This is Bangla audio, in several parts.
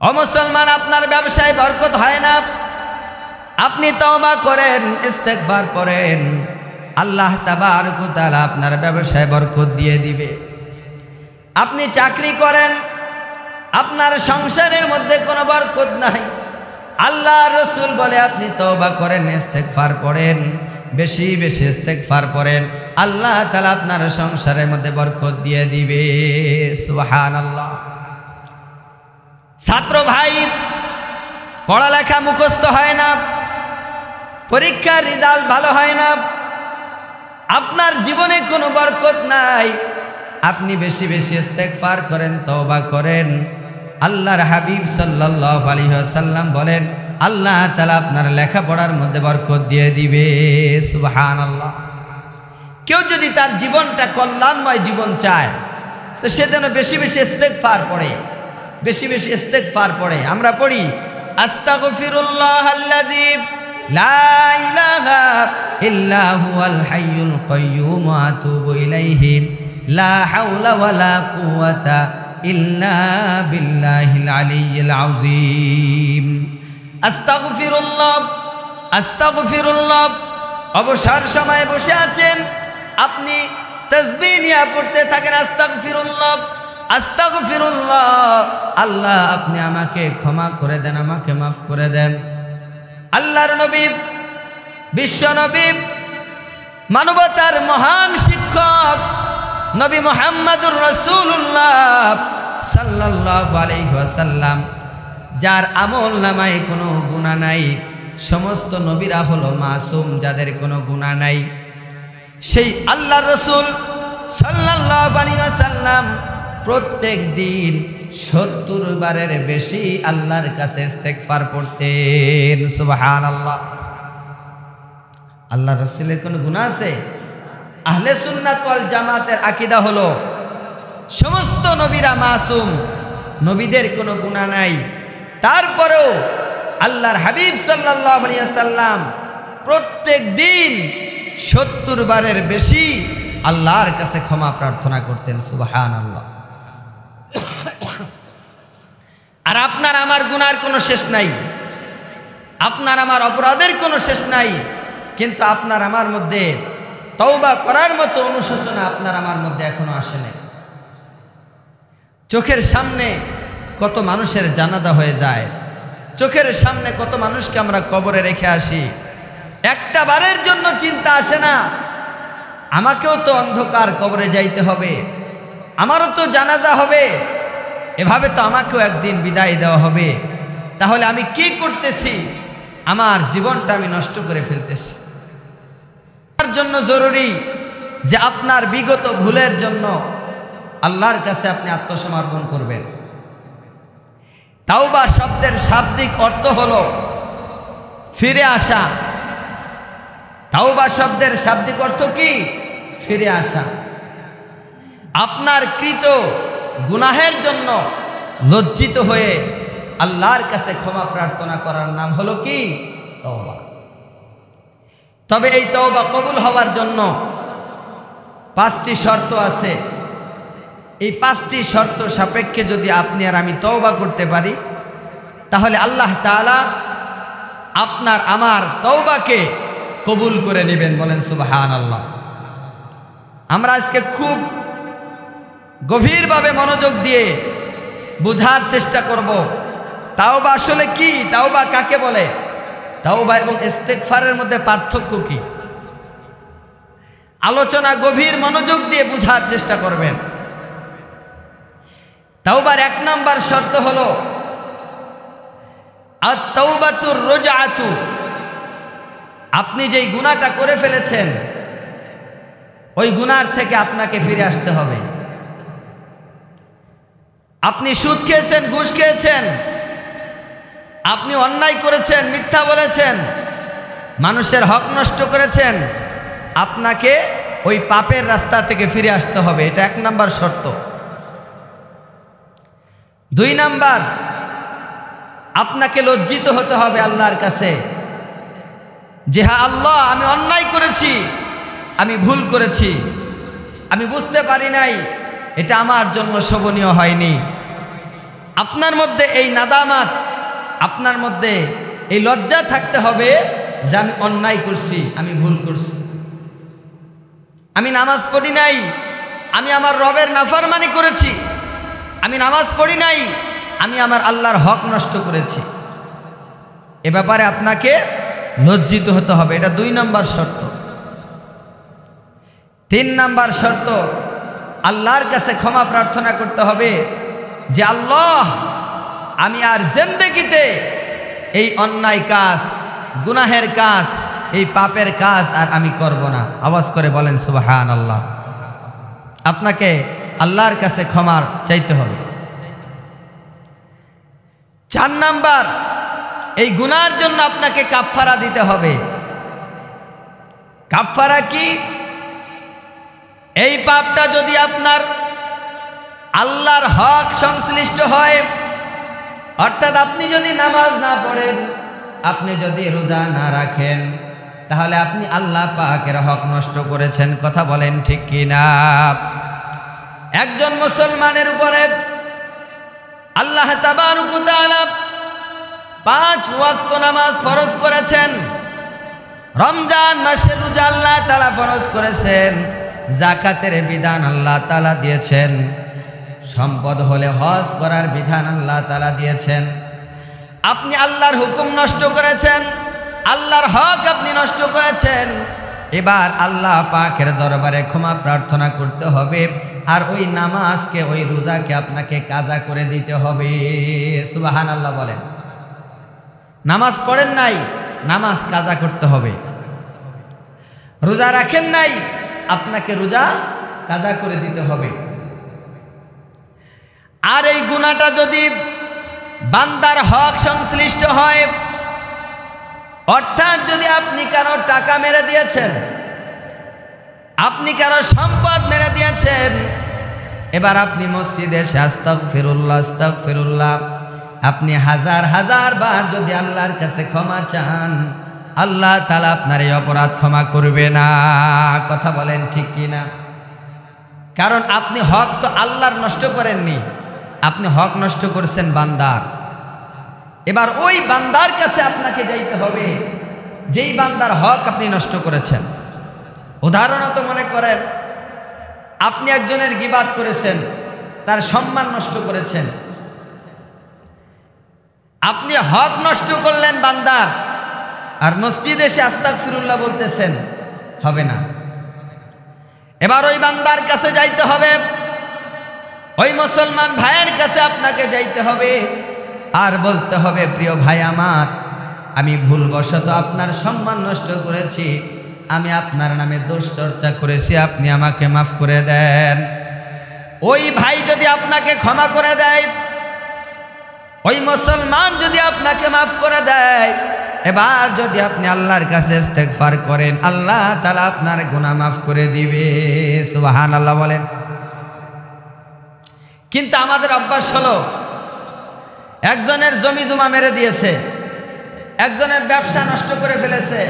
ও মুসলমান, আপনার ব্যবসায় বরকত হয় না, আপনি তওবা করেন, ইস্তেগফার করেন, আল্লাহ তাবারক ওয়া তাআলা আপনার ব্যবসায় বরকত দিয়ে দিবে। আপনি চাকরি করেন, আপনার সংসারের মধ্যে কোনো বরকত নাই, আল্লাহ রাসূল বলে আপনি তওবা করেন, ইস্তেগফার পড়েন, বেশি বেশি ইস্তেগফার পড়েন, আল্লাহ তাআলা আপনার সংসারের মধ্যে বরকত দিয়ে দিবে। সুবহানাল্লাহ। ছাত্র ভাই, পড়ালেখা মুখস্থ হয় না, পরীক্ষার রেজাল্ট ভালো হয় না, আপনার জীবনে কোনো বরকত নাই, আপনি বেশি বেশি ইস্তেগফার করেন, তওবা করেন, আল্লাহর হাবিব সাল্লাল্লাহু আলাইহি ওয়াসাল্লাম বলেন আল্লাহ তাআলা আপনার লেখাপড়ার মধ্যে বরকত দিয়ে দিবে। সুবহানাল্লাহ। কেউ যদি তার জীবনটা কল্যাণময় জীবন চায়, তো সে যেন বেশি বেশি ইস্তেগফার পড়ে, বেশি বেশি ইস্তেগফার পড়ে। আমরা পড়ি আস্তাগফিরুল্লাহাল্লাযী লা ইলাহা ইল্লা হুয়াল হাইয়ুল কাইয়্যুম ওয়া আতুবু ইলাইহি লা হাওলা ওয়ালা কুওয়াতা ইল্লা বিল্লাহিল আলিয়্যিল আযীম। আস্তাগফিরুল্লাহ, আস্তাগফিরুল্লাহ। অবসর সময়ে বসে আছেন, আপনি তাসবিহ নিয়ে পড়তে থাকেন, আস্তাগফিরুল্লাহ, আস্তাগফিরুল্লাহ, আল্লাহ আপনি আমাকে ক্ষমা করে দেন, আমাকে মাফ করে দেন। আল্লাহর নবী, বিশ্ব নবী, মানবতার মহান শিক্ষক নবী মুহাম্মদুর রাসূলুল্লাহ সাল্লাল্লাহু আলাইহি ওয়াসাল্লাম, যার আমল নামায় কোনো গুনাহ নাই, সমস্ত নবীরা হলো মাসুম, যাদের কোনো গুনাহ নাই, সেই আল্লাহর রাসূল সাল্লাল্লাহু আলাইহি ওয়াসাল্লাম প্রত্যেক দিন 70 বারের বেশি আল্লাহর কাছে ইস্তেগফার পড়তেন। সুবহানাল্লাহ। আল্লাহর রাসূলের কোনো গুনাহ আছে? আহলে সুন্নাত ওয়াল জামাতের আকীদা হলো সমস্ত নবীরা মাসুম, নবীদের কোনো গুনাহ নাই, তারপরেও আল্লাহর হাবিব সাল্লাল্লাহু আলাইহি ওয়াসাল্লাম প্রত্যেক দিন 70 বারের বেশি আল্লাহর কাছে ক্ষমা প্রার্থনা করতেন। সুবহানাল্লাহ। আর আপনার আমার গুনার কোনো শেষ নাই, আপনার আমার অপরাধের কোনো শেষ নাই, কিন্তু আপনার আমার মধ্যে তওবা করার মতো অনুশোচনা আপনার আমার মধ্যে এখনো আসে নাই। চোখের সামনে কত মানুষের জানাজা হয়ে যায়, চোখের সামনে কত মানুষকে আমরা কবরে রেখে আসি, একটা বারের জন্য চিন্তা আসে না আমাকেও তো অন্ধকার কবরে যাইতে হবে, আমারও তো জানাজা হবে, এভাবে তো আমাকেও একদিন বিদায় দেওয়া হবে, তাহলে আমি কি করতেছি, আমার জীবনটা আমি নষ্ট করে ফেলতেছি। তার জন্য জরুরি যে আপনার বিগত ভুলের জন্য আল্লাহর কাছে আপনি আত্মসমর্পণ করবেন। তাওবা শব্দের শাব্দিক অর্থ হলো ফিরে আসা। তাওবা শব্দের শাব্দিক অর্থ কি? ফিরে আসা। আপনার কৃত গুনাহের জন্য লজ্জিত হয়ে আল্লাহর কাছে ক্ষমা প্রার্থনা করার নাম হলো কি? তওবা। তবে এই তওবা কবুল হওয়ার জন্য 5টি শর্ত আছে। এই 5টি শর্ত সাপেক্ষে যদি আপনি আর আমি তওবা করতে পারি, তাহলে আল্লাহ তাআলা আপনার আমার তওবাকে কবুল করে নেবেন। বলেন সুবহানাল্লাহ। আমরা আজকে খুব গভীরভাবে মনোযোগ দিয়ে বোঝার চেষ্টা করব তাওবা আসলে কি, তাওবা কাকে বলে, তাওবা এবং ইস্তেগফারের মধ্যে পার্থক্য কি। আলোচনা গভীর মনোযোগ দিয়ে বোঝার চেষ্টা করবেন। তাওবার 1 নাম্বার শর্ত হলো আত-তাওবাতুর রুজআতু। আপনি যেই গুনাহটা করে ফেলেছেন, ওই গুনার থেকে আপনাকে ফিরে আসতে হবে। আপনি সুদ খেয়েছেন, ঘুষ খেয়েছেন, আপনি অন্যায় করেছেন, মিথ্যা বলেছেন, মানুষের হক নষ্ট করেছেন, আপনাকে ওই পাপের রাস্তা থেকে ফিরে আসতে হবে। এটা 1 নাম্বার শর্ত। 2 নাম্বার, আপনাকে লজ্জিত হতে হবে আল্লাহর কাছে যে হ্যাঁ আল্লাহ, আমি অন্যায় করেছি, আমি ভুল করেছি, আমি বুঝতে পারি নাই, এটা আমার জন্য শোভনীয় হয়নি, আপনার মধ্যে এই নাদামাত, আপনার মধ্যে এই লজ্জা থাকতে হবে যে আমি অন্যায় করছি, আমি ভুল করছি, আমি নামাজ পড়ি নাই, আমি আমার রবের নাফরমানি করেছি, আমি নামাজ পড়ি নাই, আমি আমার আল্লাহর হক নষ্ট করেছি। এ ব্যাপারে আপনাকে লজ্জিত হতে হবে। এটা 2 নম্বর শর্ত। 3 নম্বর শর্ত, আল্লাহর কাছে ক্ষমা প্রার্থনা করতে হবে যে আল্লাহ, আমি আর জিন্দেগিতে এই অন্যায় কাজ, গুনাহের কাজ, এই পাপের কাজ আর আমি করব না। আওয়াজ করে বলেন সুবহানাল্লাহ। আপনাকে আল্লাহর কাছে ক্ষমা চাইতে হবে। 4 নাম্বার, এই গুনার জন্য আপনাকে কাফফারা দিতে হবে। কাফফারা কি? এই পাপটা যদি আপনার আল্লাহর হক সংশ্লিষ্ট হয়, অর্থাৎ আপনি যদি নামাজ না পড়েন, আপনি যদি রোজা না রাখেন, তাহলে আপনি আল্লাহ পাকের হক নষ্ট করেছেন। কথা বলেন ঠিক কি না? একজন মুসলমানের উপরে আল্লাহ তাবারক ওয়া তাআলা 5 ওয়াক্ত নামাজ ফরজ করেছেন। রমজান মাসের রোজা আল্লাহ তাআলা ফরজ করেছেন। যাকাতের বিধান আল্লাহ তাআলা দিয়েছেন। সম্পদ হলে হজ করার বিধান আল্লাহ তাআলা দিয়েছেন। আপনি আল্লাহর হুকুম নষ্ট করেছেন, আল্লাহর হক আপনি নষ্ট করেছেন। এবার আল্লাহ পাকের দরবারে ক্ষমা প্রার্থনা করতে হবে, আর ওই নামাজকে, ওই রোজাকে আপনাকে কাজা করে দিতে হবে। সুবহানাল্লাহ বলেন। নামাজ পড়েন নাই, নামাজ কাজা করতে হবে। রোজা রাখেন নাই, আপনাকে রোজা কাজা করে দিতে হবে। আর এই গুনাহটা যদি বান্দার হক সংশ্লিষ্ট হয়, অর্থাৎ যদি আপনি কারো টাকা মেরে দিয়েছেন, আপনি কারো সম্পদ মেরে দিয়েছেন, এবার আপনি মসজিদে এসে আস্তাগফিরুল্লাহ আস্তাগফিরুল্লাহ আপনি হাজার হাজার বার যদি আল্লাহর কাছে ক্ষমা চান, আল্লাহ তাআলা আপনার এই অপরাধ ক্ষমা করবে না। কথা বলেন ঠিক কি না? কারণ আপনি হক তো আল্লাহর নষ্ট করেননি, আপনি হক নষ্ট করেছেন বান্দার। এবার ওই বান্দার কাছে আপনাকে যাইতে হবে যেই বান্দার হক আপনি নষ্ট করেছেন। উদাহরণত মনে করেন আপনি একজনের গীবাত করেছেন, তার সম্মান নষ্ট করেছেন, আপনি হক নষ্ট করলেন বান্দার, আর মসজিদে এসে আস্তাগফিরুল্লাহ বলতেছেন, হবে না। এবার ওই বান্দার কাছে যাইতে হবে, ওই মুসলমান ভাইয়ের কাছে আপনাকে যাইতে হবে আর বলতে হবে, প্রিয় ভাই আমার, আমি ভুলবশত আপনার সম্মান নষ্ট করেছি, আমি আপনার নামে দোষ চর্চা করেছি, আপনি আমাকে মাফ করে দেন। ওই ভাই যদি আপনাকে ক্ষমা করে দেয়, ওই মুসলমান যদি আপনাকে মাফ করে দেয়, এবার যদি আপনি আল্লাহর কাছে ইস্তেগফার করেন, আল্লাহ তাআলা আপনার গুনাহ মাফ করে দিবে। সুবহানাল্লাহ বলেন। কিন্তু আমাদের অভ্যাস হলো, একজনের জমি জমা মেরে দিয়েছে, একজনের ব্যবসা নষ্ট করে ফেলেছে,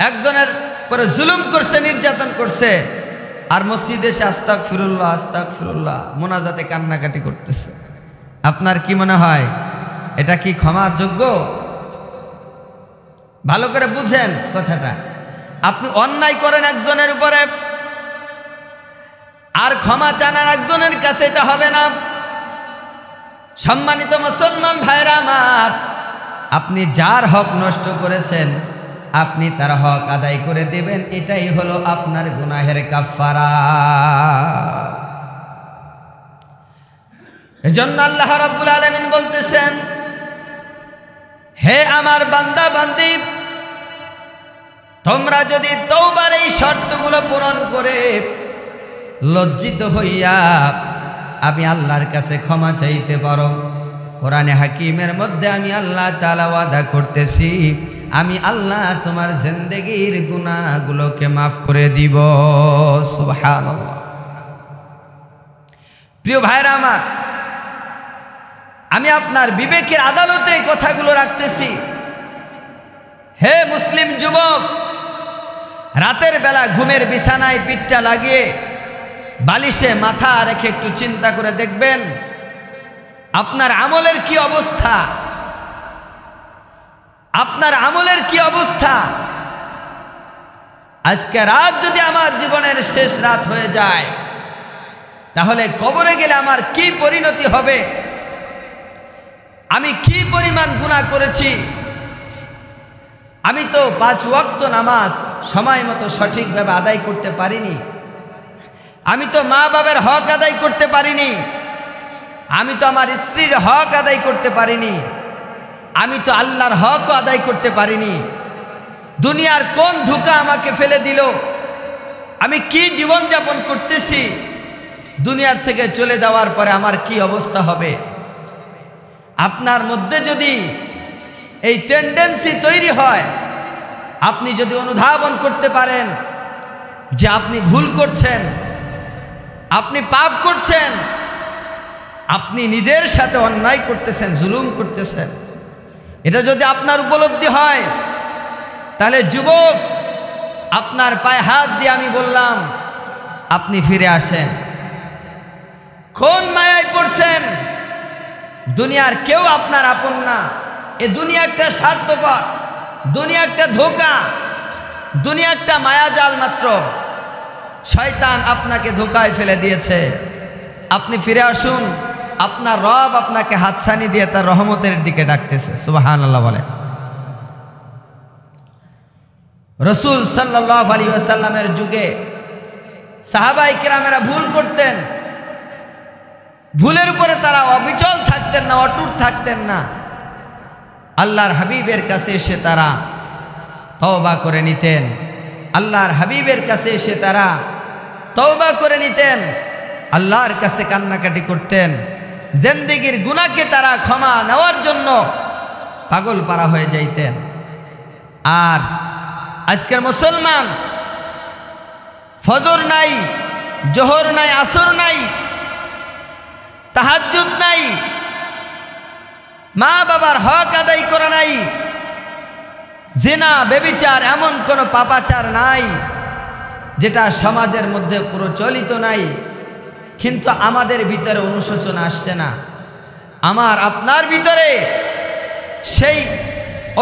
একজনের পরে জুলুম করছে, নির্যাতন করছে, আর মসজিদে এসে আস্তাগফিরুল্লাহ আস্তাগফিরুল্লাহ মোনাজাতে কান্নাকাটি করতেছে। আপনার কি মনে হয় এটা কি ক্ষমার যোগ্য? ভালো করে বুঝেন কথাটা। আপনি অন্যায় করেন একজনের উপরে, আর ক্ষমা চান আর একজনের কাছে, এটা হবে না। সম্মানিত মুসলমান ভাইরা আমার, আপনি যার হক নষ্ট করেছেন আপনি তার হক আদায় করে দেবেন, এটাই হলো আপনার গুনাহের কাফফারা। এজন্য আল্লাহ রাব্বুল আলামিন বলতেছেন, হে আমার বান্দা বান্দি, তোমরা যদি তওবার এই শর্তগুলো পূরণ করে লজ্জিত হইয়া আমি আল্লাহর কাছে ক্ষমা চাইতে পারো, কোরআনে হাকিমের মধ্যে আমি আল্লাহ তাআলা ওয়াদা করতেছি, আমি আল্লাহ তোমার জিন্দেগীর গুনাহগুলোকে মাফ করে দিব। সুবহানাল্লাহ। প্রিয় ভাইরা আমার, আমি আপনার বিবেকের আদালতে কথাগুলো রাখতেছি। হে মুসলিম যুবক, রাতের বেলা ঘুমের বিছানায় পিঠটা লাগিয়ে বালিশে মাথা রেখে একটু চিন্তা করে দেখবেন, আপনার আমলের কি অবস্থা? আপনার আমলের কি অবস্থা? আজকে রাত যদি আমার জীবনের শেষ রাত হয়ে যায়, তাহলে কবরে গেলে আমার কি পরিণতি হবে? আমি কি পরিমাণ গুনাহ করেছি? আমি তো 5 ওয়াক্ত নামাজ সময় মতো সঠিকভাবে আদায় করতে পারিনি। আমি তো মা বাবার হক আদায় করতে পারিনি। আমি তো আমার স্ত্রীর হক আদায় করতে পারিনি। আমি তো আল্লাহর হক আদায় করতে পারিনি। দুনিয়ার কোন ধোঁকা আমাকে ফেলে দিল? আমি কি জীবন যাপন করতেছি? দুনিয়ার থেকে চলে যাওয়ার পরে আমার কি অবস্থা হবে? আপনার মধ্যে যদি এই টেন্ডেন্সি তৈরি হয়, আপনি যদি অনুধাবন করতে পারেন যে আপনি ভুল করছেন, আপনি পাপ করছেন, আপনি নিজের সাথে অন্যায় করতেছেন, জুলুম করতেছেন, এটা যদি আপনার উপলব্ধি হয়, তাহলে যুবক, আপনার পায়ে হাত দিয়ে আমি বললাম, আপনি ফিরে আসেন। কোন মায়ায় পড়ছেন? দুনিয়ার কেউ আপনার আপন না। এ দুনিয়া একটা স্বার্থপর, দুনিয়া একটা ধোঁকা, দুনিয়া একটা মায়াজাল মাত্র। শয়তান আপনাকে ধোঁকায় ফেলে দিয়েছে। আপনি ফিরে আসুন। আপনার রব আপনাকে হাতছানি দিয়ে তার রহমতের দিকে ডাকতেছে। সুবহানাল্লাহ বলে। রাসূল সাল্লাল্লাহু আলাইহি ওয়াসাল্লামের যুগে সাহাবায়ে কেরামেরা ভুল করতেন, ভুলের উপরে তারা অবিচল থাকতেন না, অটুট থাকতেন না। আল্লাহর হাবিবের কাছে এসে তারা তওবা করে নিতেন। আল্লাহর হাবিবের কাছে এসে তারা তওবা করে নিতেন, আল্লাহর কাছে কান্নাকাটি করতেন। জিন্দেগীর গুনাহকে তারা ক্ষমা নেওয়ার জন্য পাগল পারা হয়ে যাইতেন। আর আজকের মুসলমান ফজর নাই, জোহর নাই, আসর নাই, তাহাজ্জুদ নাই, মা বাবার হক আদায় করা নাই, জিনা ব্যভিচার এমন কোনো পাপাচার নাই যেটা সমাজের মধ্যে প্রচলিত নাই। কিন্তু আমাদের ভিতরে অনুশোচনা আসছে না। আমার আপনার ভিতরে সেই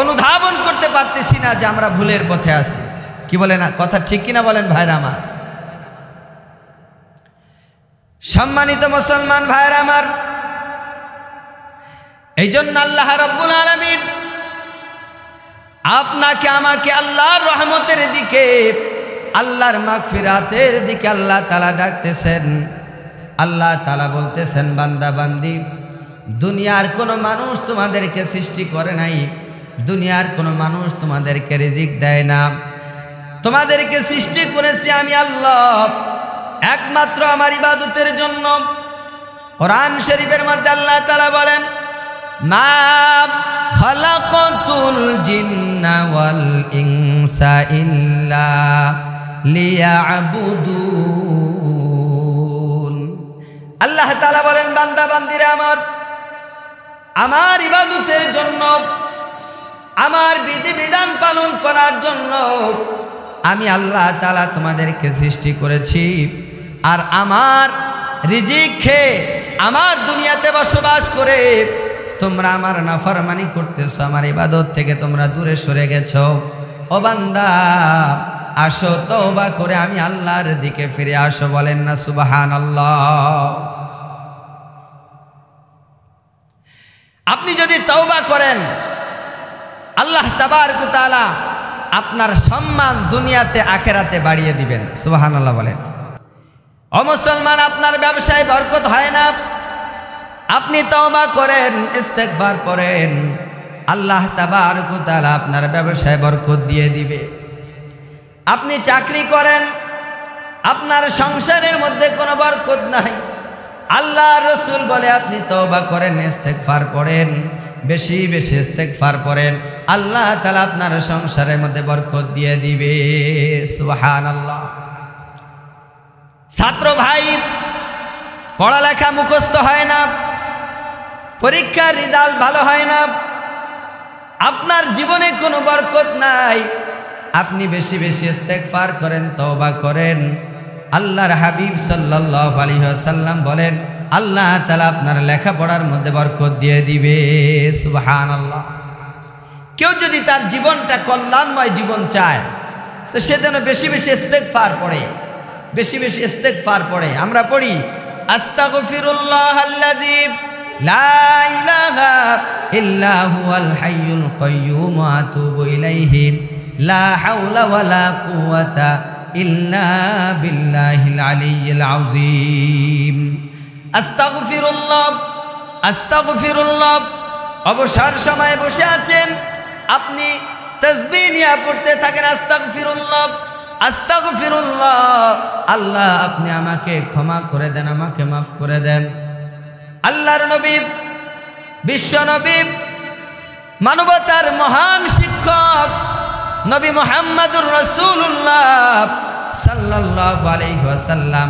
অনুধাবন করতে পারতেছি না যে আমরা ভুলের পথে আছি। কি বলেন? কথা ঠিক কিনা বলেন ভাইরা আমার? সম্মানিত মুসলমান ভাইরা আমার, এই জন্য আল্লাহ রাব্বুল আলামিন আপনাকে আমাকে আল্লাহর রহমতের দিকে, আল্লাহর মাগফিরাতের দিকে আল্লাহ তাআলা ডাকতেছেন। আল্লাহ তাআলা বলতেছেন, বান্দা বান্দি, দুনিয়ার কোনো মানুষ তোমাদেরকে সৃষ্টি করে নাই, দুনিয়ার কোনো মানুষ তোমাদেরকে রিজিক দেয় না। তোমাদেরকে সৃষ্টি করেছি আমি আল্লাহ, একমাত্র আমার ইবাদতের জন্য। কোরআন শরীফের মধ্যে আল্লাহ তাআলা বলেন, মা খালাকাতুল জিন্না ওয়াল ইনসা ইল্লা লিয়াবুদুন। আল্লাহ তাআলা বলেন, বান্দা বান্দিরা আমার ইবাদতের জন্য, আমার বিধিবিধান পালন করার জন্য আমি আল্লাহ তাআলা তোমাদেরকে সৃষ্টি করেছি। আর আমার রিজিক খেয়ে আমার দুনিয়াতে বসবাস করে তোমরা আমার নাফরমানি করতেছো, আমার ইবাদত থেকে তোমরা দূরে সরে গেছো। ও বান্দা, আসো তওবা করে আমি আল্লাহর দিকে ফিরে আসো। বলেন না সুবহানাল্লাহ? আপনি যদি তওবা করেন, আল্লাহ তাবারক ওয়া তাআলা আপনার সম্মান দুনিয়াতে আখেরাতে বাড়িয়ে দিবেন। সুবহানাল্লাহ বলেন। ও মুসলমান, আপনার ব্যবসায় বরকত হয় না, আপনি তওবা করেন, ইস্তেগফার করেন, আল্লাহ তাবারক ওয়া তাআলা আপনার ব্যবসায় বরকত দিয়ে দিবে। আপনি চাকরি করেন, আপনার সংসারের মধ্যে কোনো বরকত নাই, আল্লাহ রাসূল বলে আপনি তওবা করেন, ইস্তেগফার করেন, বেশি বেশি ইস্তেগফার করেন, আল্লাহ তাআলা আপনার সংসারের মধ্যে বরকত দিয়ে দিবে। সুবহানাল্লাহ। ছাত্র ভাই, পড়ালেখা মুখস্থ হয় না, পরীক্ষার রেজাল্ট ভালো হয় না, আপনার জীবনে কোনো বরকত নাই, আপনি বেশি বেশি ইস্তেগফার করেন, তওবা করেন। আল্লাহর হাবিব সাল্লাল্লাহু আলাইহি ওয়াসাল্লাম বলেন, আল্লাহ তাআলা আপনার লেখাপড়ার মধ্যে বরকত দিয়ে দিবে। সুবহানাল্লাহ। কেউ যদি তার জীবনটা কল্যাণময় জীবন চায় তো সে যেন বেশি বেশি ইস্তেগফার পড়ে, বেশি বেশি ইস্তেগফার পড়ে। আমরা পড়ি আস্তাগফিরুল্লাহাল্লাযী লা ইলাহা ইল্লা হুয়াল হাইয়ুল কাইয়্যুম ওয়া আতুবু ইলাইহি লা হাওলা ওয়ালা কুওয়াতা ইল্লা বিল্লাহিল আলিয়্যিল আযীম। আস্তাগফিরুল্লাহ, আস্তাগফিরুল্লাহ। অবসর সময়ে বসে আছেন, আপনি তাসবিহ নিয়ে পড়তে থাকেন আস্তাগফিরুল্লাহ, আস্তাগফিরুল্লাহ। আল্লাহ আপনি আমাকে ক্ষমা করে দেন, আমাকে মাফ করে দেন। আল্লাহর নবী, বিশ্ব নবী, মানবতার মহান শিক্ষক নবী মুহাম্মদুর রাসূলুল্লাহ সাল্লাল্লাহু আলাইহি ওয়াসাল্লাম,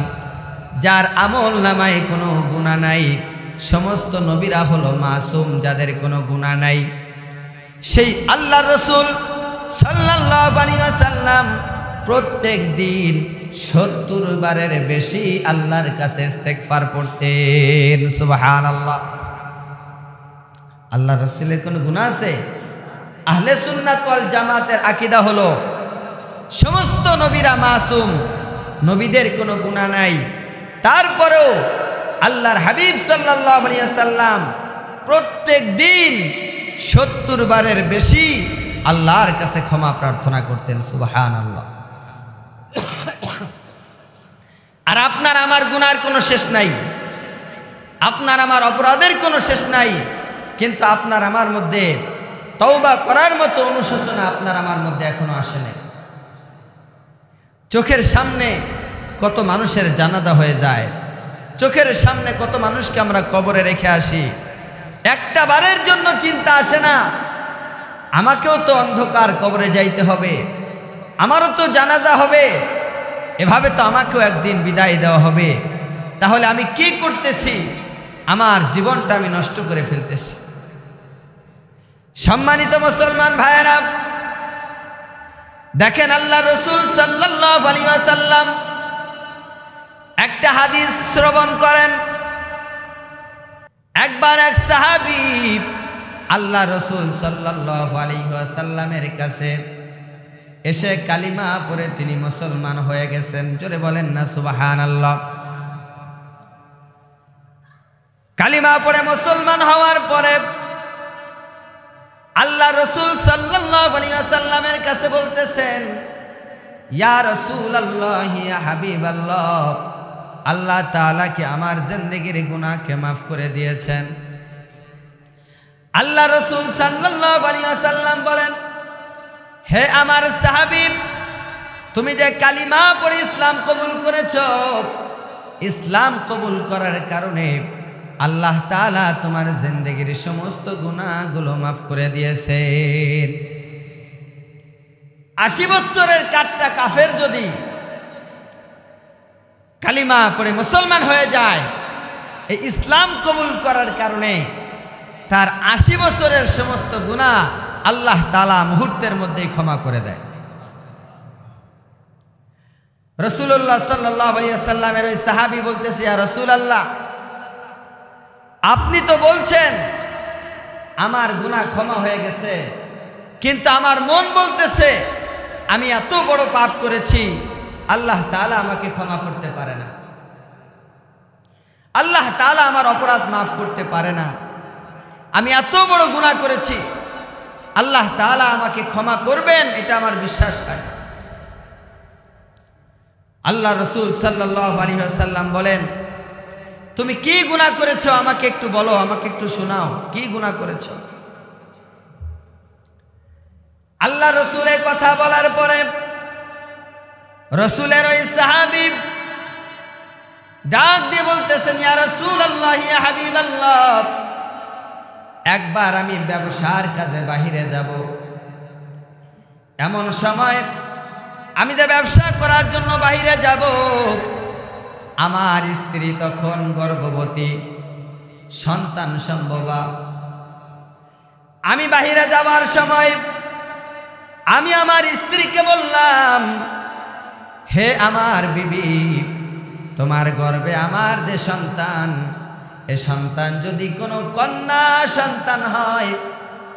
যার আমল নামায় কোনো গুনাহ নাই, সমস্ত নবীরা হলো মাসুম, যাদের কোনো গুনাহ নাই, সেই আল্লাহর রাসূল সাল্লাল্লাহু আলাইহি ওয়াসাল্লাম প্রত্যেক দিন 70 বারের বেশি আল্লাহর কাছে ইস্তেগফার পড়তেন। সুবহানাল্লাহ। আল্লাহর রাসূলের কোনো গুনাহ আছে? আহলে সুন্নাত ওয়াল জামাতের আকীদা হলো সমস্ত নবীরা মাসুম, নবীদের কোনো গুনাহ নাই। তারপরেও আল্লাহর হাবিব সাল্লাল্লাহু আলাইহি ওয়াসাল্লাম প্রত্যেক দিন 70 বারের বেশি আল্লাহর কাছে ক্ষমা প্রার্থনা করতেন। সুবহানাল্লাহ। আর আপনার আমার গুনার কোনো শেষ নাই, আপনার আমার অপরাধের কোনো শেষ নাই, কিন্তু আপনার আমার মধ্যে তওবা করার মতো অনুশোচনা আপনার আমার মধ্যে এখনো আসে নাই। চোখের সামনে কত মানুষের জানাজা হয়ে যায়, চোখের সামনে কত মানুষকে আমরা কবরে রেখে আসি, একটা বারের জন্য চিন্তা আসে না আমাকেও তো অন্ধকার কবরে যাইতে হবে, আমারও তো জানাজা হবে, এভাবে তো আমাকেও একদিন বিদায় দেওয়া হবে, তাহলে আমি কি করতেছি? আমার জীবনটা আমি নষ্ট করে ফেলতেছি। সম্মানিত মুসলমান ভাইয়েরা, দেখেন আল্লাহ রাসূল সাল্লাল্লাহু আলাইহি ওয়াসাল্লাম একটা হাদিস শ্রবণ করেন। একবার এক সাহাবী আল্লাহ রাসূল সাল্লাল্লাহু আলাইহি ওয়াসাল্লামের কাছে এসে কালিমা পড়ে তিনি মুসলমান হয়ে গেছেন। জোরে বলেন না সুবহানাল্লাহ। কালিমা পড়ে মুসলমান হওয়ার পরে আল্লাহ রাসূল সাল্লাল্লাহু আলাইহি ওয়াসাল্লামের কাছে বলতেছেন, ইয়া রাসূলুল্লাহ, ইয়া হাবিবাল্লাহ, আল্লাহ তাআলা কি আমার জিন্দেগীর গুনাহকে মাফ করে দিয়েছেন? আল্লাহ রাসূল সাল্লাল্লাহু আলাইহি ওয়াসাল্লাম বলেন, হে আমার সাহাবী, তুমি যে কালিমা পড়ে ইসলাম কবুল করেছো, ইসলাম কবুল করার কারণে আল্লাহ তাআলা তোমার জিন্দেগীর সমস্ত গুনাহগুলো মাফ করে দিয়েছেন। 80 বছরের কাটটা কাফের যদি কালিমা পড়ে মুসলমান হয়ে যায়, এই ইসলাম কবুল করার কারণে তার 80 বছরের সমস্ত গুনাহ আল্লাহ তাআলা মুহূর্তের মধ্যেই ক্ষমা করে দেয়। রাসূলুল্লাহ সাল্লাল্লাহু আলাইহি ওয়াসাল্লামের ওই সাহাবী বলতেছে, ইয়া রাসূলুল্লাহ, আপনি তো বলছেন আমার গুনাহ ক্ষমা হয়ে গেছে, কিন্তু আমার মন বলতেছে আমি এত বড় পাপ করেছি, আল্লাহ তাআলা আমাকে ক্ষমা করতে পারে না, আল্লাহ তাআলা আমার অপরাধ মাফ করতে পারে না, আমি এত বড় গুনাহ করেছি, আল্লাহ তাআলা আমাকে ক্ষমা করবেন এটা আমার বিশ্বাস হয়। আল্লাহ রাসূল সাল্লাল্লাহু আলাইহি ওয়াসাল্লাম বলেন, তুমি কি গুনাহ করেছো আমাকে একটু বলো, আমাকে একটু শোনাও, কি গুনাহ করেছো? আল্লাহ রাসূলের কথা বলার পরে রাসূলের ওই সাহাবী ডাক দিয়ে বলতেছেন, ইয়া রাসূলুল্লাহ, ইয়া হাবিবাল্লাহ, একবার আমি ব্যবসার কাজে বাহিরে যাব, এমন সময় আমি যে ব্যবসা করার জন্য বাহিরে যাব, আমার স্ত্রী তখন গর্ভবতী, সন্তান সম্ভবা। আমি বাহিরে যাওয়ার সময় আমি আমার স্ত্রীকে বললাম, হে আমার বিবি, তোমার গর্ভে আমার যে সন্তান এ সন্তান যদি কোনো কন্যা সন্তান হয়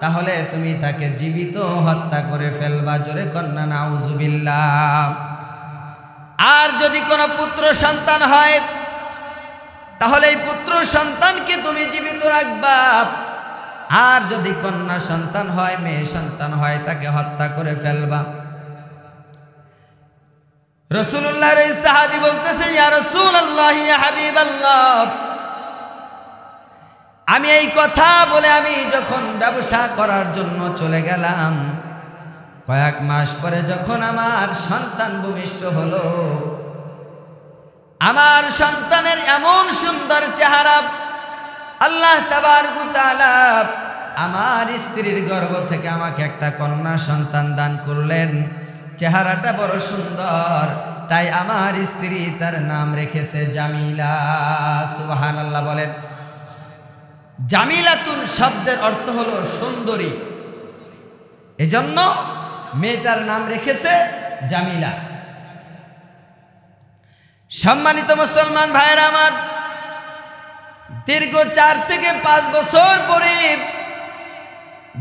তাহলে তুমি তাকে জীবিত হত্যা করে ফেলবা। জোরে কন্যা নাউজুবিল্লাহ। আর যদি কোনো পুত্র সন্তান হয় তাহলে এই পুত্র সন্তানকে তুমি জীবিত রাখবা। আর যদি কন্যা সন্তান হয়, মেয়ে সন্তান হয়, তাকে হত্যা করে ফেলবা। রাসূলুল্লাহর এই সাহাবী বলতেছে, ইয়া রাসূলুল্লাহ, ইয়া হাবিবাল্লাহ, আমি এই কথা বলে আমি যখন ব্যবসা করার জন্য চলে গেলাম, কয়েক মাস পরে যখন আমার সন্তান ভূমিষ্ঠ হলো, আমার সন্তানের এমন সুন্দর চেহারা, আল্লাহ তাবারক ওয়া তাআলা আমার স্ত্রীর গর্ভ থেকে আমাকে একটা কন্যা সন্তান দান করলেন। চেহারাটা বড় সুন্দর, তাই আমার স্ত্রী তার নাম রেখেছে জামিলা। সুবহানাল্লাহ বলেন। জামিলাতুন শব্দের অর্থ হলো সুন্দরী, এজন্য মেয়েটার নাম রেখেছে জামিলা। সম্মানিত মুসলমান ভাইরা আমার, দীর্ঘ 4 থেকে 5 বছর পরে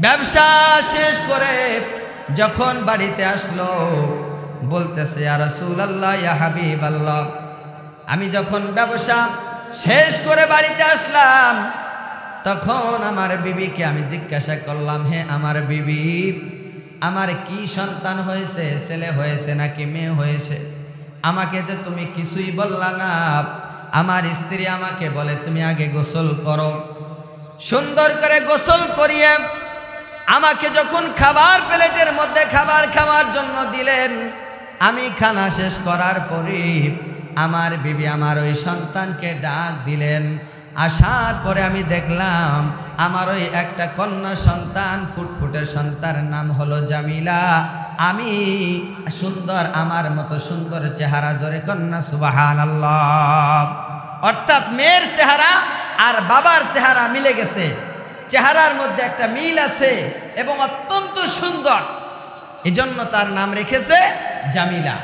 ব্যবসা শেষ করে যখন বাড়িতে আসলো, বলতেছে, ইয়া রাসূলুল্লাহ, ইয়া হাবিবাল্লাহ, আমি যখন ব্যবসা শেষ করে বাড়িতে আসলাম তখন আমার বিবিকে আমি জিজ্ঞাসা করলাম, হে আমার বিবি, আমার কি সন্তান হয়েছে, ছেলে হয়েছে নাকি মেয়ে হয়েছে? আমাকে তো তুমি কিছুই বললা না। আমার স্ত্রী আমাকে বলে, তুমি আগে গোসল করো। সুন্দর করে গোসল করিয়ে আমাকে যখন খাবার প্লেটের মধ্যে খাবার খাওয়ার জন্য দিলেন, আমি খানা শেষ করার পরে আমার বিবি আমার ওই সন্তানকে ডাক দিলেন। আসার পরে আমি দেখলাম আমার ওই একটা কন্যা সন্তান, ফুটফুটে সন্তানের নাম হলো জামিলা। আমি সুন্দর, আমার মতো সুন্দর চেহারা, জোরে কন্যা সুবহানাল্লাহ। অর্থাৎ মেয়ের চেহারা আর বাবার চেহারা মিলে গেছে, চেহারার মধ্যে একটা মিল আছে এবং অত্যন্ত সুন্দর, এজন্য তার নাম রেখেছে জামিলা।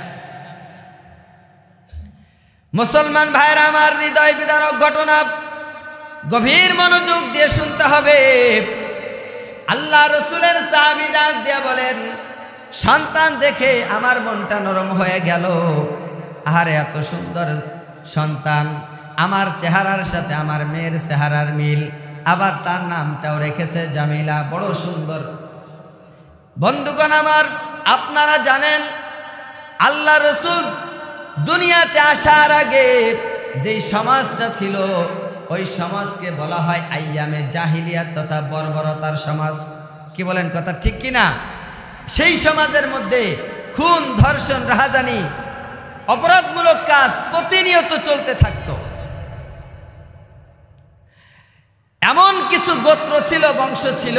মুসলমান ভাইরা আমার, হৃদয় বিদারক ঘটনা, গভীর মনোযোগ দিয়ে শুনতে হবে। আল্লাহ রসুলের সাহাবী ডাক দিয়ে বলেন, সন্তান দেখে আমার মনটা নরম হয়ে গেল। আহারে, এত সুন্দর সন্তান, আমার চেহারার সাথে আমার মেয়ের চেহারার মিল, আবার তার নামটাও রেখেছে জামিলা, বড় সুন্দর। বন্ধুগণ আমার, আপনারা জানেন আল্লাহ রসুল দুনিয়াতে আসার আগে যেই সমাজটা ছিল, ওই সমাজকে বলা হয় আইয়ামে জাহিলিয়াত তথা বর্বরতার সমাজ। কি বলেন, কথা ঠিক কিনা? সেই সমাজের মধ্যে খুন, ধর্ষণ, রাহাজানি, অপরাধমূলক কাজ প্রতিনিয়ত চলতে থাকতো। এমন কিছু গোত্র ছিল, বংশ ছিল,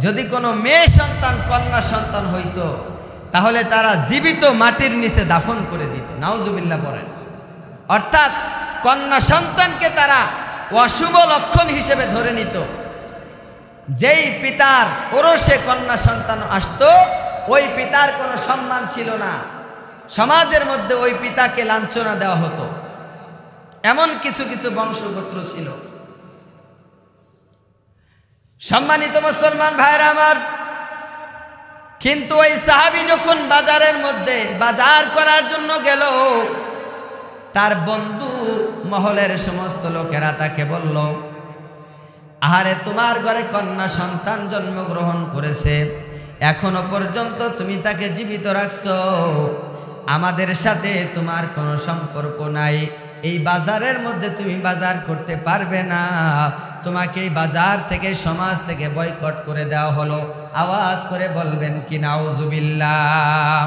যদি কোনো মেয়ে সন্তান, কন্যা সন্তান হইতো তাহলে তারা জীবিত মাটির নিচে দাফন করে দিত। নাউজুবিল্লাহ বলেন। অর্থাৎ কন্যা সন্তানকে তারা অশুভ লক্ষণ হিসেবে ধরে নিত। যেই পিতার ওরসে কন্যা সন্তান আসতো, ওই পিতার কোনো সম্মান ছিল না, সমাজের মধ্যে ওই পিতাকে লাঞ্ছনা দেওয়া হতো। এমন কিছু কিছু বংশগোত্র ছিল। সম্মানিত মুসলমান ভাইরা আমার, কিন্তু ওই সাহাবী যখন বাজারের মধ্যে বাজার করার জন্য গেল, তার বন্ধু মহলের সমস্ত লোকেরা তাকে বলল, আহারে, তোমার ঘরে কন্যা সন্তান জন্মগ্রহণ করেছে, এখনো পর্যন্ত তুমি তাকে জীবিত রাখছো, আমাদের সাথে তোমার কোনো সম্পর্ক নাই, এই বাজারের মধ্যে তুমি বাজার করতে পারবে না, তোমাকে এই বাজার থেকে, সমাজ থেকে বয়কট করে দেওয়া হলো। আওয়াজ করে বলবেন কি নাউজুবিল্লাহ।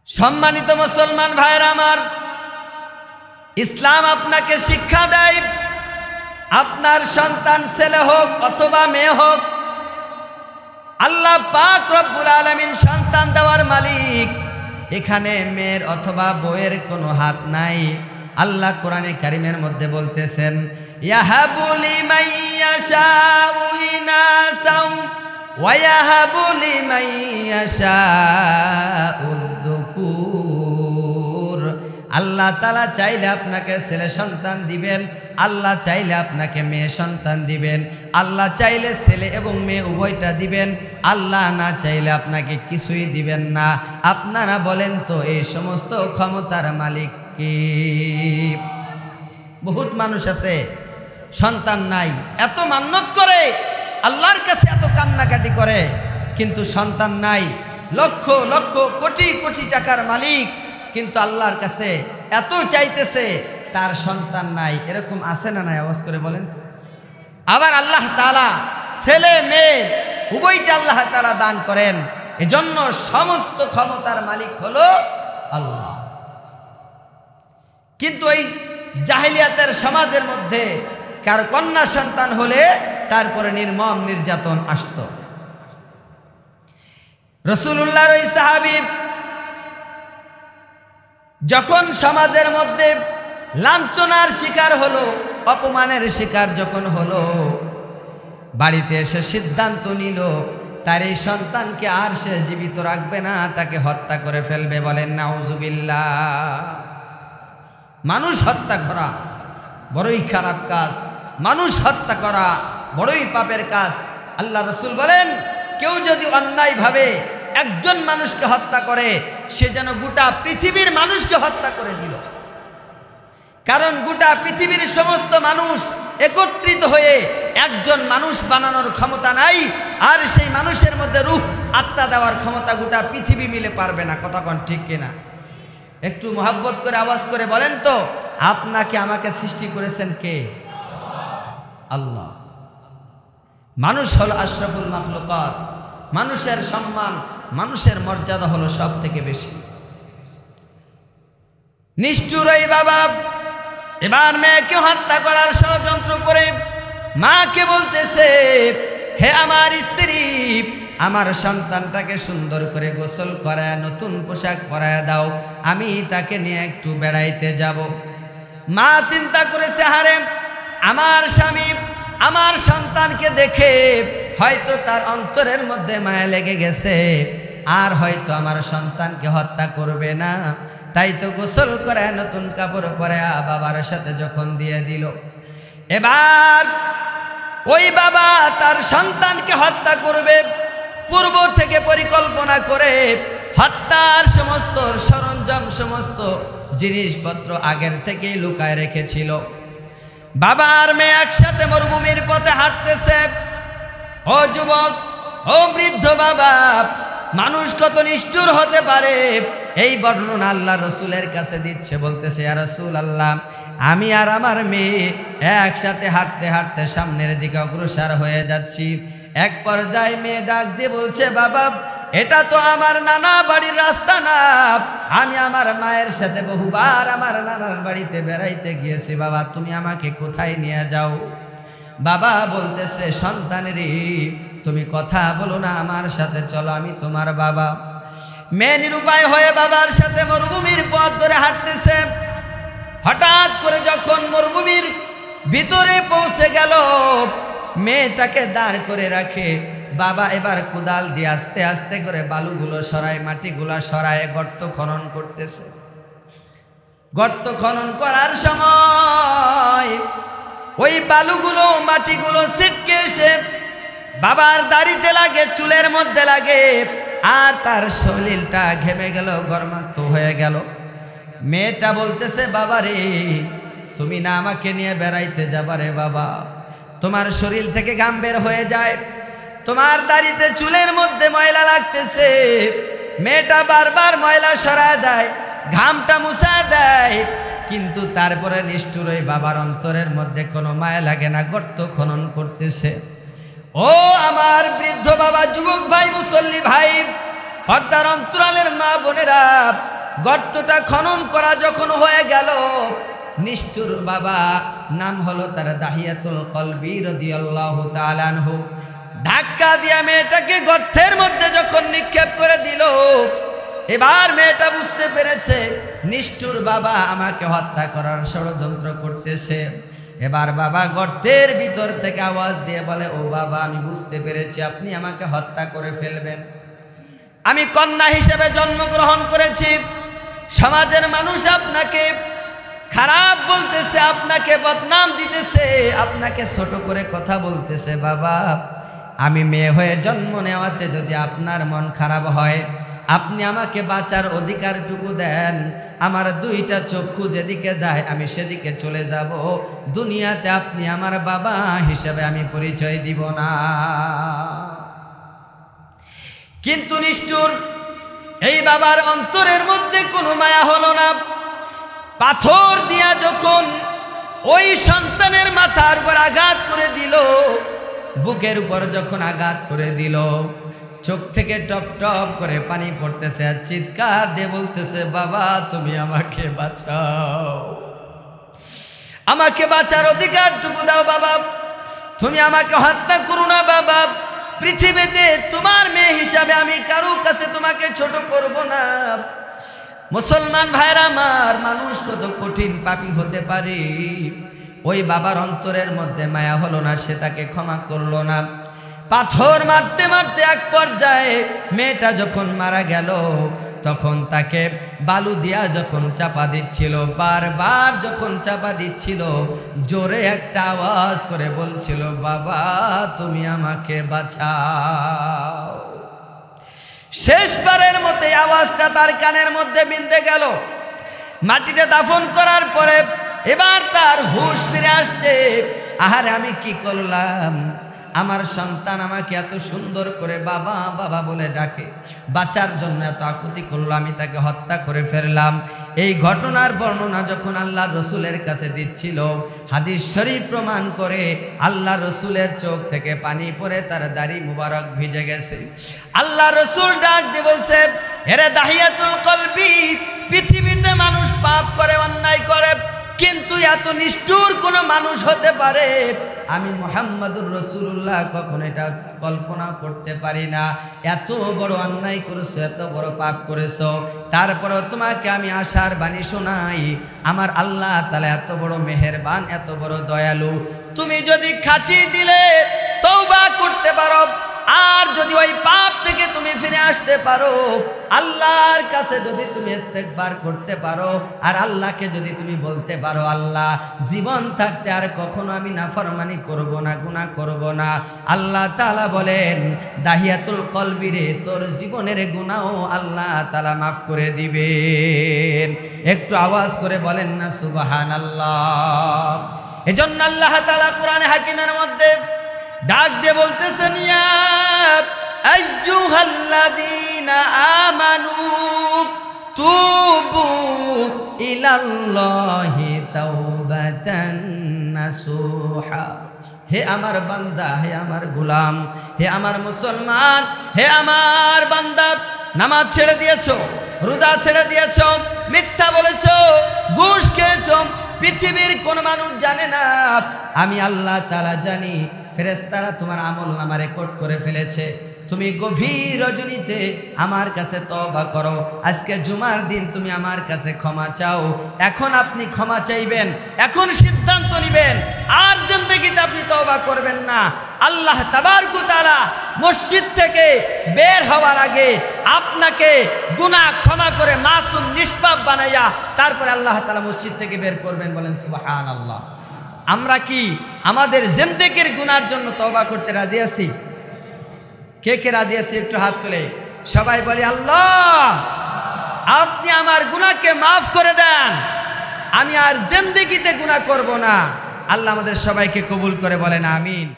সম্মানিত মুসলমান ভাইরা আমার, ইসলাম আপনাকে শিক্ষা দেয়, আপনার সন্তান ছেলে হোক অথবা মেয়ে হোক, আল্লাহ পাক রব্বুল আলামিন সন্তান দেওয়ার মালিক। এখানে মেয়ের অথবা বউয়ের কোনো হাত নাই। আল্লাহ কোরআনে কারিমের মধ্যে বলতেছেন, ইয়াহাবু লিমান ইয়াশাউ ইনাসাও ওয়া ইয়াহাবু লিমান ইয়াশাউ যুকুর। আল্লাহ তাআলা চাইলে আপনাকে ছেলে সন্তান দিবেন, আল্লাহ চাইলে আপনাকে মেয়ে সন্তান দিবেন, আল্লাহ চাইলে ছেলে এবং মেয়ে উভয়টা দিবেন, আল্লাহ না চাইলে আপনাকে কিছুই দিবেন না। আপনারা বলেন তো এই সমস্ত ক্ষমতার মালিক কে? বহুত মানুষ আছে সন্তান নাই, এত মান্যত করে আল্লাহর কাছে, এত কান্নাকাটি করে, কিন্তু সন্তান নাই। লক্ষ লক্ষ কোটি কোটি টাকার মালিক, কিন্তু আল্লাহর কাছে এত চাইতেছে, তার সন্তান নাই। এরকম আছে না নাই? আওয়াজ করে বলেন তো। আবার আল্লাহ তাআলা ছেলে মেয়ে উভয়টা আল্লাহ তাআলা দান করেন, এজন্য সমস্ত ক্ষমতার মালিক হলো আল্লাহ। কিন্তু এই জাহেলিয়াতের সমাজের মধ্যে কার কন্যা সন্তান হলে তারপরে নির্মম নির্যাতন আসতো। রাসূলুল্লাহর ওই সাহাবী যখন সমাজের মধ্যে লাঞ্ছনার শিকার হলো, অপমানের শিকার যখন হলো, বাড়িতে এসে সিদ্ধান্ত নিল তার এই সন্তানকে আর সে জীবিত রাখবে না, তাকে হত্যা করে ফেলবে। বলেন নাউজুবিল্লাহ। মানুষ হত্যা করা বড়ই খারাপ কাজ, মানুষ হত্যা করা বড়ই পাপের কাজ। আল্লাহ রাসূল বলেন, কেউ যদি অন্যায়ভাবে একজন মানুষকে হত্যা করে, সে যেন গোটা পৃথিবীর মানুষকে হত্যা করে দিল। কারণ গোটা পৃথিবীর সমস্ত মানুষ একত্রিত হয়ে একজন মানুষ বানানোর ক্ষমতা নাই, আর সেই মানুষের মধ্যে রূহ আত্মা দেওয়ার ক্ষমতা গোটা পৃথিবী মিলে পারবে না। কথা কোন ঠিক কিনা? একটু মহব্বত করে আওয়াজ করে বলেন তো, আপনাকে আমাকে সৃষ্টি করেছেন কে? আল্লাহ। মানুষ হলো আশরাফুল মাখলুকাত, মানুষের সম্মান, মানুষের মর্যাদা হলো সব থেকে বেশি। নিষ্ঠুর এই বাবা এবার মেয়েকে হত্যা করার ষড়যন্ত্র করে মাকে বলতেছে, হে আমার স্ত্রী, আমার সন্তানটাকে সুন্দর করে গোসল করায় নতুন পোশাক পরায় দাও, আমি তাকে নিয়ে একটু বেড়াইতে যাব। মা চিন্তা করেছে, হারে আমার স্বামী আমার সন্তানকে দেখে হয়তো তার অন্তরের মধ্যে মায়া লেগে গেছে, আর হয়তো আমার সন্তানকে হত্যা করবে না, তাই তো গোসল করায় নতুন কাপড় পরে বাবার সাথে যখন দিয়ে দিল, এবার ওই বাবা তার সন্তানকে হত্যা করবে। পূর্ব থেকে পরিকল্পনা করে হত্যার সমস্ত সরঞ্জাম, সমস্ত জিনিসপত্র আগের থেকেই লুকায় রেখেছিল। বাবা আর মেয়ে একসাথে মরুভূমির পথে হাঁটতেছে। ও যুবক, ও বৃদ্ধ বাবা, মানুষ কত নিষ্ঠুর হতে পারে এই বর্ণনা আল্লাহ রসুলের কাছে দিচ্ছে। বলতেছে, ইয়া রাসূলুল্লাহ, আমি আর আমার মেয়ে একসাথে হাঁটতে হাঁটতে সামনের দিকে অগ্রসর হয়ে যাচ্ছি। এক পর্যায়ে মেয়ে ডাক দিয়ে বলছে, বাবা, এটা তো আমার নানা বাড়ির রাস্তা না, আমি আমার মায়ের সাথে বহুবার আমার নানার বাড়িতে বেড়াইতে গিয়েছি, বাবা তুমি আমাকে কোথায় নিয়ে যাও? বাবা বলতেছে, সন্তানেরই তুমি কথা বলো না, আমার সাথে চলো, আমি তোমার বাবা। মেয়ে নিরুপায় হয়ে বাবার সাথে মরুভূমির পথ ধরে হাঁটতেছে। হঠাৎ করে যখন মরুভূমির ভিতরে পৌঁছে গেল, মেয়েটাকে দাঁড় করে রাখে। বাবা এবার কোদাল দিয়ে আস্তে আস্তে করে বালুগুলো সরায়, মাটিগুলো সরায়, গর্ত খনন করতেছে। গর্ত খনন করার সময় ওই বালুগুলো, মাটিগুলো ছিটকে এসে বাবার দাড়িতে লাগে, চুলের মধ্যে লাগে, আর তার শরীরটা ঘেমে গেল, গরমাক্ত হয়ে গেল। মেয়েটা বলতেছে, বাবা রে, তুমি না আমাকে নিয়ে বেড়াইতে যাবা রে বাবা, তোমার শরীর থেকে ঘাম বের হয়ে যায়, তোমার দাড়িতে চুলের মধ্যে ময়লা লাগতেছে। মেয়েটা বারবার ময়লা সরায় দেয়, ঘামটা মুছা দেয়, কিন্তু তারপরে নিষ্ঠুর ওই বাবার অন্তরের মধ্যে কোনো মায়া লাগে না, গর্ত খনন করতেছে। ও আমার বৃদ্ধ বাবা, যুবক ভাই, মুসল্লি ভাই, পর্দার অন্তরালের মা বোনেরা, গর্তটা খনন করা যখন হয়ে গেল, নিষ্ঠুর বাবা, নাম হলো তার দাহিয়াতুল কলবি রাদিয়াল্লাহু তাআলা আনহু, ধাক্কা দিয়ে মেয়েটাকে গর্তের মধ্যে যখন নিক্ষেপ করে দিল, এবার মেয়েটা বুঝতে পেরেছে নিষ্ঠুর বাবা আমাকে হত্যা করার ষড়যন্ত্র করতেছে। এবার বাবা গর্তের ভিতর থেকে আওয়াজ দিয়ে বলে, ও বাবা, আমি বুঝতে পেরেছি আপনি আমাকে হত্যা করে ফেলবেন। আমি কন্যা হিসেবে জন্মগ্রহণ করেছি, সমাজের মানুষ আপনাকে খারাপ বলতেছে, আপনাকে বদনাম দিতেছে, আপনাকে ছোট করে কথা বলতেছে। বাবা, আমি মেয়ে হয়ে জন্ম নেওয়াতে যদি আপনার মন খারাপ হয়, আপনি আমাকে বাঁচার অধিকারটুকু দেন। আমার দুইটা চক্ষু যেদিকে যায় আমি সেদিকে চলে যাব। দুনিয়াতে আপনি আমার বাবা হিসেবে আমি পরিচয় দিব না। কিন্তু নিষ্ঠুর এই বাবার অন্তরের মধ্যে কোনো মায়া হলো না। পাথর দিয়া যখন ওই সন্তানের মাথার উপর আঘাত করে দিল, বুকের উপর যখন আঘাত করে দিল, চোখ থেকে টপ টপ করে পানি পড়তেছে, আর চিৎকার দিয়ে বলতেছে, বাবা তুমি আমাকে বাঁচাও, আমাকে বাঁচার অধিকারটুকু দাও বাবা, তুমি আমাকে হত্যা করো না বাবা। পৃথিবীতে তোমার মেয়ে হিসাবে আমি কারো কাছে তোমাকে ছোট করব না। মুসলমান ভাইরা আমার, মানুষ কত কঠিন পাপী হতে পারে। ওই বাবার অন্তরের মধ্যে মায়া হলো না, সে তাকে ক্ষমা করলো না। পাথর মারতে মারতে এক পর্যায়ে মেয়েটা যখন মারা গেল, তখন তাকে বালু দিয়া যখন চাপা দিচ্ছিল, বারবার যখন চাপা দিচ্ছিল, জোরে একটা আওয়াজ করে বলছিল, বাবা তুমি আমাকে বাঁচাও। শেষবারের মতো আওয়াজটা তার কানের মধ্যে বিঁধে গেল। মাটিতে দাফন করার পরে এবার তার হুঁশ ফিরে আসছে। আহারে আমি কি করলাম, আমার সন্তান আমাকে এত সুন্দর করে বাবা বাবা বলে ডাকে, বাঁচার জন্য এত আকুতি করলো, আমি তাকে হত্যা করে ফেললাম। এই ঘটনার বর্ণনা যখন আল্লাহ রসুলের কাছে দিচ্ছিল, হাদিস শরীফ প্রমাণ করে আল্লাহ রসুলের চোখ থেকে পানি পড়ে তার দাড়ি মুবারক ভিজে গেছে। আল্লাহ রসুল ডাক দিয়ে বলছে, হেরে দাহিয়াতুল কলবি, পৃথিবীতে মানুষ পাপ করে, অন্যায় করে, কিন্তু এত নিষ্ঠুর কোনো মানুষ হতে পারে আমি মুহাম্মাদুর রাসূলুল্লাহ কখনো এটা কল্পনা করতে পারি না। এত বড় অন্যায় করেছো, এত বড় পাপ করেছো, তারপরেও তোমাকে আমি আশার বাণী শোনাই, আমার আল্লাহ তাআলা এত বড় মেহেরবান, এত বড় দয়ালু। তুমি যদি খাঁটি দিলে তওবা করতে পারো, আর যদি ওই পাপ থেকে তুমি ফিরে আসতে পারো, আল্লাহর কাছে যদি তুমি ইস্তেগফার করতে পারো, আর আল্লাহকে যদি তুমি বলতে পারো, আল্লাহ জীবন থাকতে আর কখনো আমি নাফরমানি করব না, গুনাহ করব না, আল্লাহ তাআলা বলেন দাহিয়াতুল কলবি রে, তোর জীবনের গুনাহও আল্লাহ তাআলা মাফ করে দিবেন। একটু আওয়াজ করে বলেন না সুবহানাল্লাহ। এজন্য আল্লাহ তাআলা কোরআনে হাকিমের মধ্যে ডাক দিয়ে বলতেছেন, ইয়া আইয়ুহাল্লাযীনা আমানু তুবু ইলাল্লাহি তাওবাতান নাসুহা। হে আমার বান্দা, হে আমার গোলাম, হে আমার মুসলমান, হে আমার বান্দা, নামাজ ছেড়ে দিয়েছো, রোজা ছেড়ে দিয়েছো, মিথ্যা বলেছো, ঘুষ খেয়েছো, পৃথিবীর কোন মানুষ জানে না, আমি আল্লাহ তাআলা জানি। ফেরেশতারা তোমার আমলনামা রেকর্ড করে ফেলেছে। তুমি গভীর রজনীতে আমার কাছে তওবা করো, আজকে জুমার দিন তুমি আমার কাছে ক্ষমা চাও। এখন আপনি ক্ষমা চাইবেন, এখন সিদ্ধান্ত নেবেন, আর জিন্দেগিতে আপনি তওবা করবেন না। আল্লাহ তাবারক ওয়া তাআলা মসজিদ থেকে বের হওয়ার আগে আপনাকে গুনাহ ক্ষমা করে মাসুম নিষ্পাপ বানাইয়া তারপরে আল্লাহ তাআলা মসজিদ থেকে বের করবেন। বলেন সুবহানাল্লাহ। আমরা কি আমাদের জিন্দেগির গুনার জন্য তওবা করতে রাজি আছি? কে কে রাজি আছি একটু হাত তুলে সবাই বলি, আল্লাহ আপনি আমার গুনাহকে মাফ করে দেন, আমি আর জিন্দেগিতে গুনাহ করব না। আল্লাহ আমাদের সবাইকে কবুল করে বলেন আমিন।